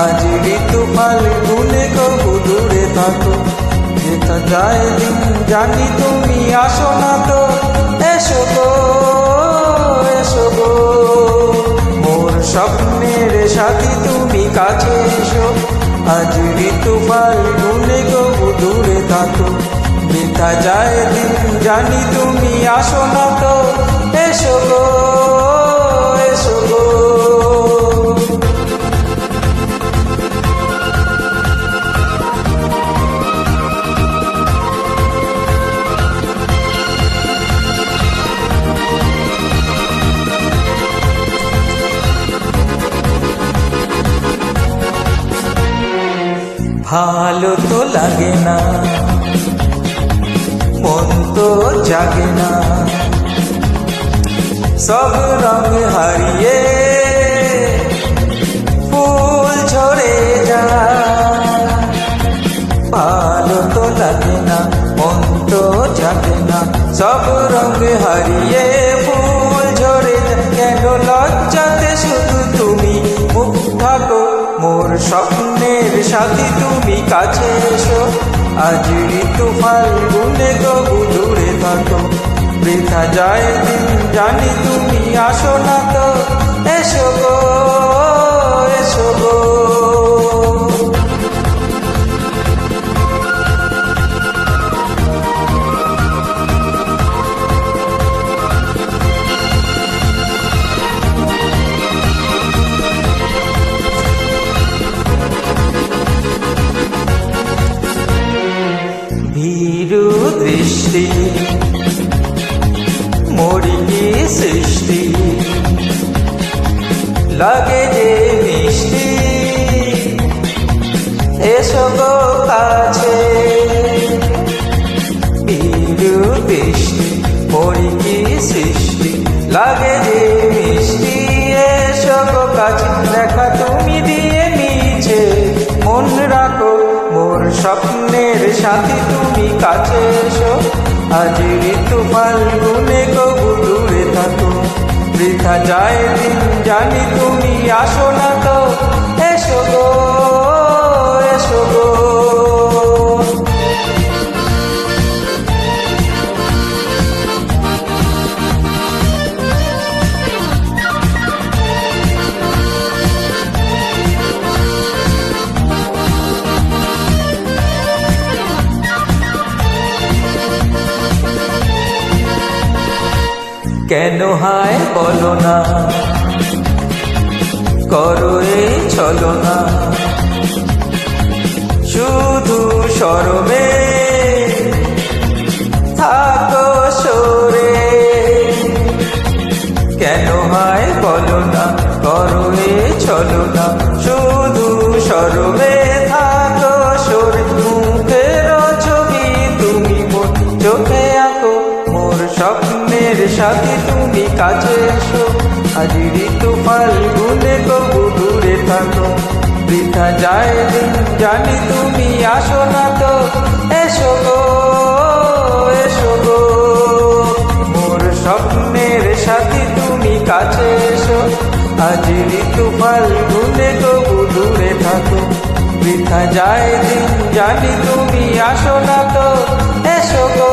আজ ঋতু ফাল্গুনে কবু দূরে থাকো। যেটা যায় দিন জানি তুমি আসো না তো, এসো গো এসো গো, মোর স্বপ্নের সাথী তুমি কাছে এসো। আজ ঋতু ফাল্গুনে কবু দূরে থাকো। যেটা যায় দিন জানি তুমি আসো না তো, এসো গো এসো গো। ভালো তো লাগে না, মন তো জাগে না, সব রঙ হারিয়ে ফুল ঝরে যায়। ভালো তো লাগে না, মন তো জাগে না, সব রঙ হারিয়ে ফুল ঝরে যায়। কেন লজ্জাতে শুধু তুমি মুখ থাকো, মোর স্বপ্নের সাথী তুমি কাছে এসো। আজ ঋতু ফাল্গুনে কবু দূরে থাকো। বৃথা যায় দিন জানি তুমি আসো না তো, এসো গো এসো গো। ভীরু দৃষ্টি মরিকি সৃষ্টি, লাগে যে মিষ্টি, এসো গো কাছে। ভীরু দৃষ্টি মরিকি সৃষ্টি, লাগে যে মিষ্টি, এসো গো কাছে। দেখা তুমি দিয়ে নিচে মন রাখো, মোর স্বপ্নের সাথী তুমি কাছে এসো। আজ ঋতু ফাল্গুনে কবু দূরে থাকো। বৃথা যায় দিন জানি তুমি আসো না তো, এসো গো এসো গো। কেন হায় বলো না, করো এই ছলনা, শুধু শরমে থাকো সরে। কেন হায় বলো না, করো এই ছলনা, শুধু শরমে থাকো সরে। মুখের ছবি তুমি মোর চোখে আঁকো, মোর স্বপ্নের সাথী তুমি কাছে এসো। আজ ঋতু ফাল্গুনে কবু দূরে থাকো। বৃথা যায় দিন জানি তুমি আসো না তো, এসো গো এসো গো, মোর স্বপ্নের সাথী তুমি কাছে এসো। আজ ঋতু ফাল্গুনে কবু দূরে থাকো। বৃথা যায় দিন জানি তুমি আসো না তো, এসো গো।